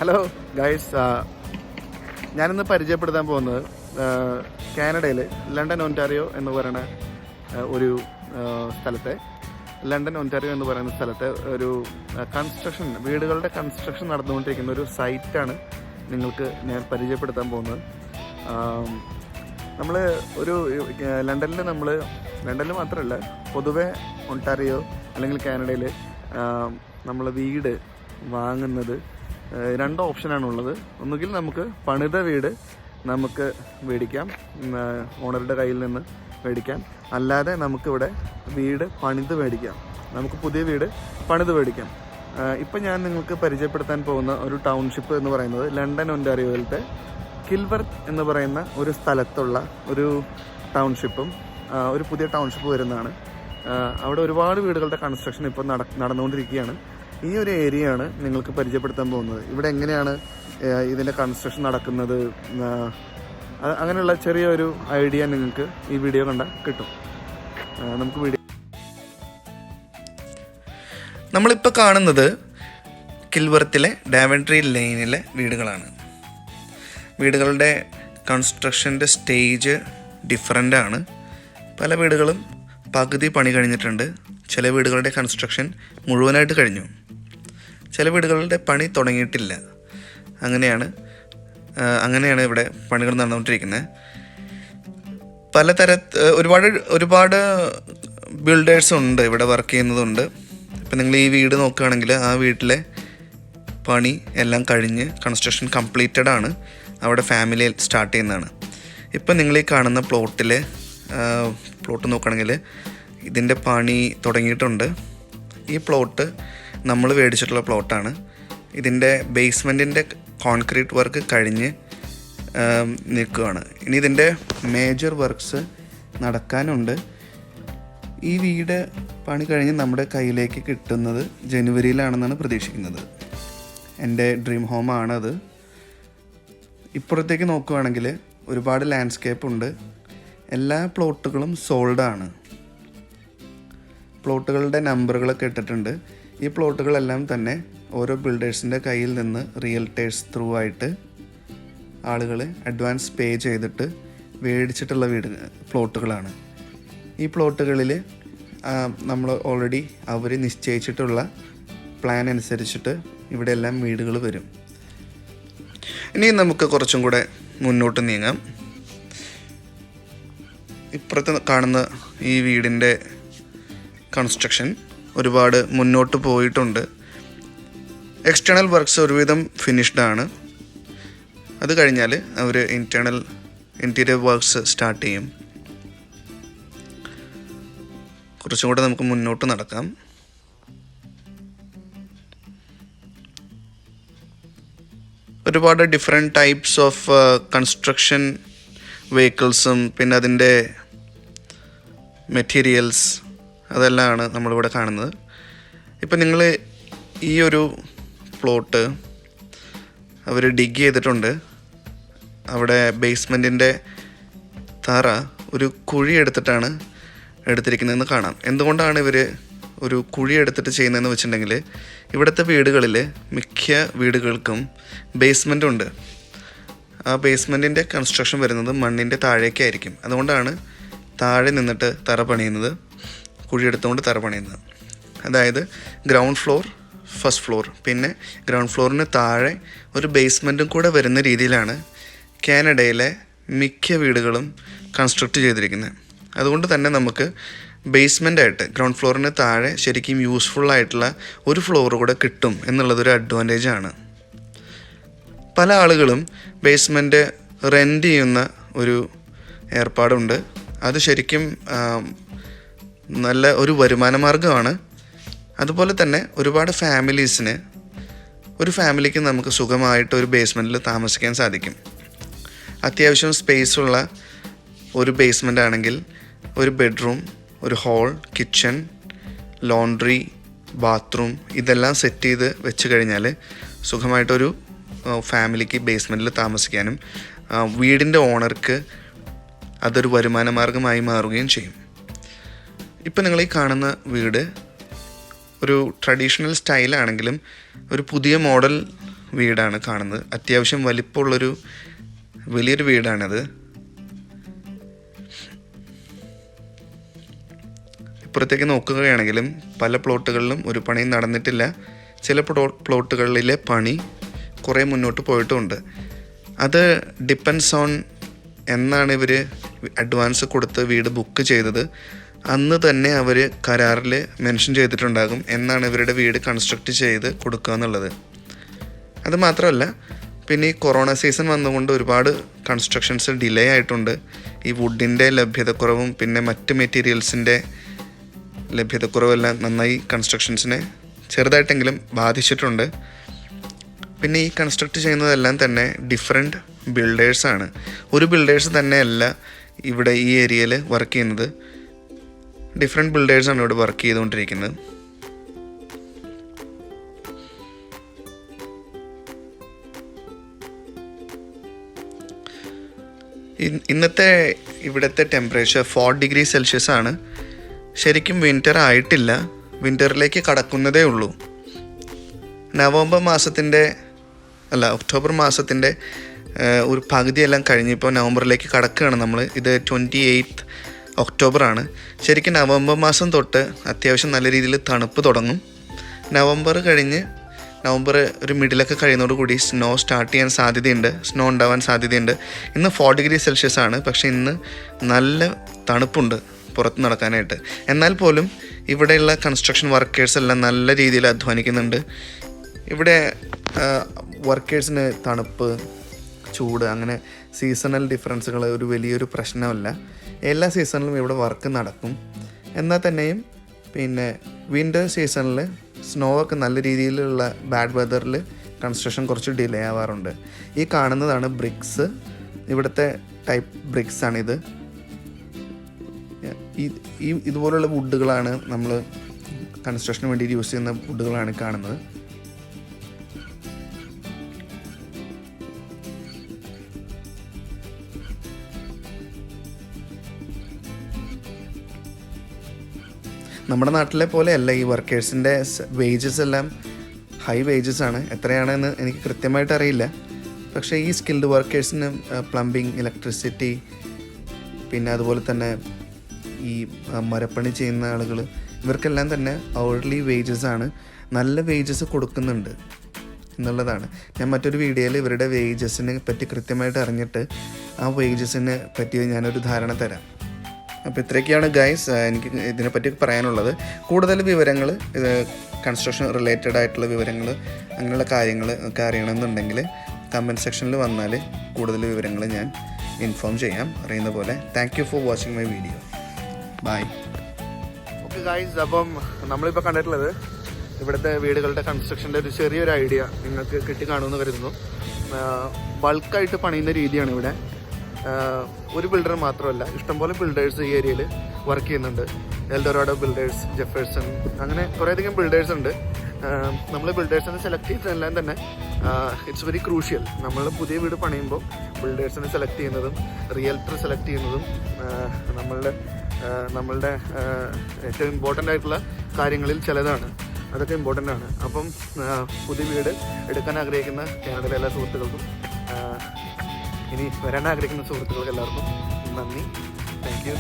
Hello guys, ഞാനിന്ന് പരിചയപ്പെടുത്താൻ പോകുന്നത് കാനഡയിൽ ലണ്ടൻ ഒൻറ്റാറിയോ എന്ന് പറയുന്ന ഒരു സ്ഥലത്തെ ഒരു കൺസ്ട്രക്ഷൻ വീടുകളുടെ കൺസ്ട്രക്ഷൻ നടന്നുകൊണ്ടിരിക്കുന്ന ഒരു സൈറ്റാണ് നിങ്ങൾക്ക് ഞാൻ പരിചയപ്പെടുത്താൻ പോകുന്നത്. നമ്മൾ ഒരു ലണ്ടനിൽ മാത്രമല്ല, പൊതുവെ ഒൻറ്റാറിയോ അല്ലെങ്കിൽ കാനഡയിൽ നമ്മൾ വീട് വാങ്ങുന്നത് രണ്ട് ഓപ്ഷനാണുള്ളത്. ഒന്നുകിൽ നമുക്ക് പണിത വീട് നമുക്ക് മേടിക്കാം, ഓണറുടെ കയ്യിൽ നിന്ന് മേടിക്കാം. അല്ലാതെ നമുക്കിവിടെ വീട് പണിത് മേടിക്കാം, നമുക്ക് പുതിയ വീട് പണിത് മേടിക്കാം. ഇപ്പം ഞാൻ നിങ്ങൾക്ക് പരിചയപ്പെടുത്താൻ പോകുന്ന ഒരു ടൗൺഷിപ്പ് എന്ന് പറയുന്നത് ലണ്ടൻ ഒൻറ്റാറിയോയിലത്തെ കിൽവർത്ത് എന്ന് പറയുന്ന ഒരു സ്ഥലത്തുള്ള ഒരു ടൗൺഷിപ്പും ഒരു പുതിയ ടൗൺഷിപ്പ് വരുന്നതാണ്. അവിടെ ഒരുപാട് വീടുകളുടെ കൺസ്ട്രക്ഷൻ ഇപ്പോൾ നടന്നുകൊണ്ടിരിക്കുകയാണ്. ഈ ഒരു ഏരിയയാണ് നിങ്ങൾക്ക് പരിചയപ്പെടുത്താൻ പോകുന്നത്. ഇവിടെ എങ്ങനെയാണ് ഇതിൻ്റെ കൺസ്ട്രക്ഷൻ നടക്കുന്നത്, അങ്ങനെയുള്ള ചെറിയൊരു ഐഡിയ നിങ്ങൾക്ക് ഈ വീഡിയോ കണ്ടാൽ കിട്ടും. നമ്മളിപ്പോൾ കാണുന്നത് കിൽവർത്തിലെ ഡാവൻട്രി ലെയിനിലെ വീടുകളാണ്. വീടുകളുടെ കൺസ്ട്രക്ഷൻ്റെ സ്റ്റേജ് ഡിഫറൻ്റ് ആണ്. പല വീടുകളും പകുതി പണി കഴിഞ്ഞിട്ടുണ്ട്, ചില വീടുകളുടെ കൺസ്ട്രക്ഷൻ മുഴുവനായിട്ട് കഴിഞ്ഞു, ചില വീടുകളുടെ പണി തുടങ്ങിയിട്ടില്ല. അങ്ങനെയാണ് ഇവിടെ പണികൾ നടന്നുകൊണ്ടിരിക്കുന്നത്. ഒരുപാട് ബിൽഡേഴ്സ് ഉണ്ട് ഇവിടെ, വർക്ക് ചെയ്യുന്നതുണ്ട്. ഇപ്പം നിങ്ങൾ ഈ വീട് നോക്കുകയാണെങ്കിൽ ആ വീട്ടിലെ പണി എല്ലാം കഴിഞ്ഞ് കൺസ്ട്രക്ഷൻ കംപ്ലീറ്റഡ് ആണ്. അവിടെ ഫാമിലി സ്റ്റാർട്ട് ചെയ്യുന്നതാണ്. ഇപ്പം നിങ്ങൾ ഈ കാണുന്ന പ്ലോട്ട് നോക്കുകയാണെങ്കിൽ ഇതിൻ്റെ പണി തുടങ്ങിയിട്ടുണ്ട്. ഈ പ്ലോട്ട് നമ്മൾ മേടിച്ചിട്ടുള്ള പ്ലോട്ടാണ്. ഇതിൻ്റെ ബേസ്മെൻറ്റിൻ്റെ കോൺക്രീറ്റ് വർക്ക് കഴിഞ്ഞ് നിൽക്കുകയാണ്. ഇനി ഇതിൻ്റെ മേജർ വർക്ക്സ് നടക്കാനുണ്ട്. ഈ വീട് പണി കഴിഞ്ഞ് നമ്മുടെ കയ്യിലേക്ക് കിട്ടുന്നത് ജനുവരിയിലാണെന്നാണ് പ്രതീക്ഷിക്കുന്നത്. എൻ്റെ ഡ്രീം ഹോമാണത്. ഇപ്പുറത്തേക്ക് നോക്കുകയാണെങ്കിൽ ഒരുപാട് ലാൻഡ്സ്കേപ്പ് ഉണ്ട്. എല്ലാ പ്ലോട്ടുകളും സോൾഡാണ്. പ്ലോട്ടുകളുടെ നമ്പറുകളൊക്കെ ഇട്ടിട്ടുണ്ട്. ഈ പ്ലോട്ടുകളെല്ലാം തന്നെ ഓരോ ബിൽഡേഴ്സിൻ്റെ കയ്യിൽ നിന്ന് റിയൽറ്റേഴ്സ് ത്രൂ ആയിട്ട് ആളുകൾ അഡ്വാൻസ് പേ ചെയ്തിട്ട് മേടിച്ചിട്ടുള്ള പ്ലോട്ടുകളാണ്. ഈ പ്ലോട്ടുകളിൽ നമ്മൾ ഓൾറെഡി അവർ നിശ്ചയിച്ചിട്ടുള്ള പ്ലാൻ അനുസരിച്ചിട്ട് ഇവിടെ എല്ലാം വീടുകൾ വരും. ഇനി നമുക്ക് കുറച്ചും കൂടെ മുന്നോട്ട് നീങ്ങാം. ഇപ്പുറത്ത് കാണുന്ന ഈ വീടിൻ്റെ കൺസ്ട്രക്ഷൻ ഒരുപാട് മുന്നോട്ട് പോയിട്ടുണ്ട്. എക്സ്റ്റേണൽ വർക്ക്സ് ഒരുവിധം ഫിനിഷ്ഡ് ആണ്. അത് കഴിഞ്ഞാൽ അവർ ഇൻറ്റീരിയർ വർക്ക്സ് സ്റ്റാർട്ട് ചെയ്യും. കുറച്ചും കൂടെ നമുക്ക് മുന്നോട്ട് നടക്കാം. ഒരുപാട് ഡിഫറെൻറ്റ് ടൈപ്സ് ഓഫ് കൺസ്ട്രക്ഷൻ വെഹിക്കിൾസും പിന്നെ അതിൻ്റെ മെറ്റീരിയൽസ് അതെല്ലാമാണ് നമ്മളിവിടെ കാണുന്നത്. ഇപ്പം നിങ്ങൾ ഈ ഒരു പ്ലോട്ട് അവർ ഡിഗ് ചെയ്തിട്ടുണ്ട്. അവിടെ ബേസ്മെൻറ്റിൻ്റെ തറ ഒരു കുഴി എടുത്തിട്ടാണ് എടുത്തിരിക്കുന്നതെന്ന് കാണാം. എന്തുകൊണ്ടാണ് ഇവർ ഒരു കുഴി എടുത്തിട്ട് ചെയ്യുന്നതെന്ന് വെച്ചിട്ടുണ്ടെങ്കിൽ ഇവിടുത്തെ വീടുകളിൽ മിക്ക വീടുകൾക്കും ബേസ്മെൻ്റ് ഉണ്ട്. ആ ബേസ്മെൻറ്റിൻ്റെ കൺസ്ട്രക്ഷൻ വരുന്നത് മണ്ണിൻ്റെ താഴേക്കായിരിക്കും. അതുകൊണ്ടാണ് താഴെ നിന്നിട്ട് തറ പണിയുന്നത്, കുഴിയെടുത്തുകൊണ്ട് തറ പണിയുന്നത്. അതായത് ഗ്രൗണ്ട് ഫ്ലോർ, ഫസ്റ്റ് ഫ്ലോർ, പിന്നെ ഗ്രൗണ്ട് ഫ്ലോറിന് താഴെ ഒരു ബേസ്മെൻറ്റും കൂടെ വരുന്ന രീതിയിലാണ് കാനഡയിലെ മിക്ക വീടുകളും കൺസ്ട്രക്റ്റ് ചെയ്തിരിക്കുന്നത്. അതുകൊണ്ട് തന്നെ നമുക്ക് ബേസ്മെൻ്റായിട്ട് ഗ്രൗണ്ട് ഫ്ലോറിന് താഴെ ശരിക്കും യൂസ്ഫുള്ളായിട്ടുള്ള ഒരു ഫ്ലോർ കൂടെ കിട്ടും എന്നുള്ളതൊരു അഡ്വാൻറ്റേജാണ്. പല ആളുകളും ബേസ്മെൻറ്റ് റെൻ്റ് ചെയ്യുന്ന ഒരു ഏർപ്പാടുണ്ട്. അത് ശരിക്കും നല്ല ഒരു വരുമാന മാർഗ്ഗമാണ്. അതുപോലെ തന്നെ ഒരുപാട് ഒരു ഫാമിലിക്ക് നമുക്ക് സുഖമായിട്ട് ഒരു ബേസ്മെൻറ്റിൽ താമസിക്കാൻ സാധിക്കും. അത്യാവശ്യം സ്പേസുള്ള ഒരു ബേസ്മെൻ്റ് ആണെങ്കിൽ ഒരു ബെഡ്റൂം, ഒരു ഹാൾ, കിച്ചൺ, ലോണ്ട്രി, ബാത്റൂം ഇതെല്ലാം സെറ്റ് ചെയ്ത് വെച്ച് കഴിഞ്ഞാൽ സുഖമായിട്ടൊരു ഫാമിലിക്ക് ബേസ്മെൻറ്റിൽ താമസിക്കാനും വീടിൻ്റെ ഓണർക്ക് അതൊരു വരുമാന മാർഗ്ഗമായി മാറുകയും ചെയ്യും. ഇപ്പം നിങ്ങൾ ഈ കാണുന്ന വീട് ഒരു ട്രഡീഷണൽ സ്റ്റൈലാണെങ്കിലും ഒരു പുതിയ മോഡൽ വീടാണ് കാണുന്നത്. അത്യാവശ്യം വലിപ്പമുള്ളൊരു വലിയൊരു വീടാണത്. ഇപ്പുറത്തേക്ക് നോക്കുകയാണെങ്കിലും പല പ്ലോട്ടുകളിലും ഒരു പണിയും നടന്നിട്ടില്ല. ചില പ്ലോട്ടുകളിലെ പണി കുറേ മുന്നോട്ട് പോയിട്ടുമുണ്ട്. അത് ഡിപ്പെൻസ് ഓൺ എന്നാണ് ഇവർ അഡ്വാൻസ് കൊടുത്ത് വീട് ബുക്ക് ചെയ്തത്. അന്ന് തന്നെ അവർ കരാറിൽ മെൻഷൻ ചെയ്തിട്ടുണ്ടാകും എന്നാണ് ഇവരുടെ വീട് കൺസ്ട്രക്റ്റ് ചെയ്ത് കൊടുക്കുക എന്നുള്ളത്. അത് മാത്രമല്ല, പിന്നെ ഈ കൊറോണ സീസൺ വന്നുകൊണ്ട് ഒരുപാട് കൺസ്ട്രക്ഷൻസ് ഡിലേ ആയിട്ടുണ്ട്. ഈ വുഡിൻ്റെ ലഭ്യതക്കുറവും പിന്നെ മറ്റ് മെറ്റീരിയൽസിൻ്റെ ലഭ്യതക്കുറവെല്ലാം നന്നായി കൺസ്ട്രക്ഷൻസിനെ ചെറുതായിട്ടെങ്കിലും ബാധിച്ചിട്ടുണ്ട്. പിന്നെ ഈ കൺസ്ട്രക്റ്റ് ചെയ്യുന്നതെല്ലാം തന്നെ ഡിഫറെൻറ്റ് ബിൽഡേഴ്സാണ്. ഒരു ബിൽഡേഴ്സ് തന്നെയല്ല ഇവിടെ ഈ ഏരിയയിൽ വർക്ക് ചെയ്യുന്നത്. ഡിഫറെൻറ്റ് ബിൽഡേഴ്സാണ് ഇവിടെ വർക്ക് ചെയ്തുകൊണ്ടിരിക്കുന്നത്. ഇന്നത്തെ ഇവിടുത്തെ ടെമ്പറേച്ചർ 4 ഡിഗ്രി സെൽഷ്യസ് ആണ്. ശരിക്കും വിൻ്റർ ആയിട്ടില്ല, വിൻ്ററിലേക്ക് കടക്കുന്നതേ ഉള്ളൂ. ഒക്ടോബർ മാസത്തിൻ്റെ ഒരു പകുതിയെല്ലാം കഴിഞ്ഞിപ്പോൾ നവംബറിലേക്ക് കടക്കുകയാണ് നമ്മൾ. ഇത് 28 ഒക്ടോബറാണ്. ശരിക്കും നവംബർ മാസം തൊട്ട് അത്യാവശ്യം നല്ല രീതിയിൽ തണുപ്പ് തുടങ്ങും. നവംബർ ഒരു മിഡിലൊക്കെ കഴിയുന്നതോടുകൂടി സ്നോ ഉണ്ടാവാൻ സാധ്യതയുണ്ട്. ഇന്ന് 4 ഡിഗ്രി സെൽഷ്യസ് ആണ്, പക്ഷേ ഇന്ന് നല്ല തണുപ്പുണ്ട് പുറത്ത് നടക്കാനായിട്ട്. എന്നാൽ പോലും ഇവിടെയുള്ള കൺസ്ട്രക്ഷൻ വർക്കേഴ്സ് എല്ലാം നല്ല രീതിയിൽ അധ്വാനിക്കുന്നുണ്ട്. ഇവിടെ വർക്കേഴ്സിന് തണുപ്പ്, ചൂട് അങ്ങനെ സീസണൽ ഡിഫറൻസുകൾ ഒരു വലിയൊരു പ്രശ്നമല്ല. എല്ലാ സീസണിലും ഇവിടെ വർക്ക് നടക്കും. എന്നാൽ തന്നെയും പിന്നെ വിൻ്റർ സീസണിൽ സ്നോ ഒക്കെ നല്ല രീതിയിലുള്ള ബാഡ് വെതറിൽ കൺസ്ട്രക്ഷൻ കുറച്ച് ഡിലേ ആവാറുണ്ട്. ഈ കാണുന്നതാണ് ബ്രിക്സ്. ഇവിടുത്തെ ടൈപ്പ് ബ്രിക്സ് ആണിത്. ഇതുപോലുള്ള വുഡുകളാണ് നമ്മൾ കൺസ്ട്രക്ഷന് വേണ്ടി യൂസ് ചെയ്യുന്ന വുഡുകളാണ് കാണുന്നത്. നമ്മുടെ നാട്ടിലെ പോലെയല്ല ഈ വർക്കേഴ്സിൻ്റെ വേജസ് എല്ലാം ഹൈ വേജസ് ആണ്. എത്രയാണെന്ന് എനിക്ക് കൃത്യമായിട്ട് അറിയില്ല. പക്ഷേ ഈ സ്കിൽഡ് വർക്കേഴ്സിന് പ്ലംബിംഗ്, ഇലക്ട്രിസിറ്റി, പിന്നെ അതുപോലെ തന്നെ ഈ മരപ്പണി ചെയ്യുന്ന ആളുകൾ, ഇവർക്കെല്ലാം തന്നെ അവർലി വേജസ് ആണ്. നല്ല വേജസ് കൊടുക്കുന്നുണ്ട് എന്നുള്ളതാണ്. ഞാൻ മറ്റൊരു വീഡിയോയിൽ ഇവരുടെ വേജസിനെ പറ്റി കൃത്യമായിട്ട് അറിഞ്ഞിട്ട് ആ വേജസിനെ പറ്റി ഞാനൊരു ധാരണ തരാം. അപ്പോൾ ഇത്രയൊക്കെയാണ് ഗൈസ് എനിക്ക് ഇതിനെപ്പറ്റി പറയാനുള്ളത്. കൂടുതൽ വിവരങ്ങൾ, കൺസ്ട്രക്ഷൻ റിലേറ്റഡ് ആയിട്ടുള്ള വിവരങ്ങൾ, അങ്ങനെയുള്ള കാര്യങ്ങൾ ഒക്കെ അറിയണമെന്നുണ്ടെങ്കിൽ കമൻറ്റ് സെക്ഷനിൽ വന്നാൽ കൂടുതൽ വിവരങ്ങൾ ഞാൻ ഇൻഫോം ചെയ്യാം അറിയുന്ന പോലെ. Thank you for watching my video. Bye. Okay guys, അപ്പം നമ്മളിപ്പോൾ കണ്ടിട്ടുള്ളത് ഇവിടുത്തെ വീടുകളുടെ കൺസ്ട്രക്ഷൻ്റെ ഒരു ചെറിയൊരു ഐഡിയ നിങ്ങൾക്ക് കിട്ടിക്കാണുമെന്ന് കരുതുന്നു. ബൾക്കായിട്ട് പണിയുന്ന രീതിയാണ് ഇവിടെ. ഒരു ബിൽഡർ മാത്രമല്ല, ഇഷ്ടംപോലെ ബിൽഡേഴ്സ് ഈ ഏരിയയിൽ വർക്ക് ചെയ്യുന്നുണ്ട്. എൽഡോറാഡോ ബിൽഡേഴ്സ്, ജെഫേഴ്സൺ, അങ്ങനെ കുറേയധികം ബിൽഡേഴ്സ് ഉണ്ട്. നമ്മൾ ബിൽഡേഴ്സിനെ സെലക്ട് ചെയ്യുന്നതെല്ലാം തന്നെ ഇറ്റ്സ് വെരി ക്രൂഷ്യൽ. നമ്മൾ പുതിയ വീട് പണിയുമ്പോൾ ബിൽഡേഴ്സിനെ സെലക്ട് ചെയ്യുന്നതും റിയൽറ്റർ സെലക്ട് ചെയ്യുന്നതും നമ്മളുടെ ഏറ്റവും ഇമ്പോർട്ടൻ്റ് ആയിട്ടുള്ള കാര്യങ്ങളിൽ ചിലതാണ്. അതൊക്കെ ഇമ്പോർട്ടൻ്റ് ആണ്. അപ്പം പുതിയ വീട് എടുക്കാൻ ആഗ്രഹിക്കുന്ന കാനഡയിലെ എല്ലാ സുഹൃത്തുക്കൾക്കും, ഇനി വരാൻ ആഗ്രഹിക്കുന്ന സുഹൃത്തുക്കൾക്ക് എല്ലാവർക്കും നന്ദി. Thank you.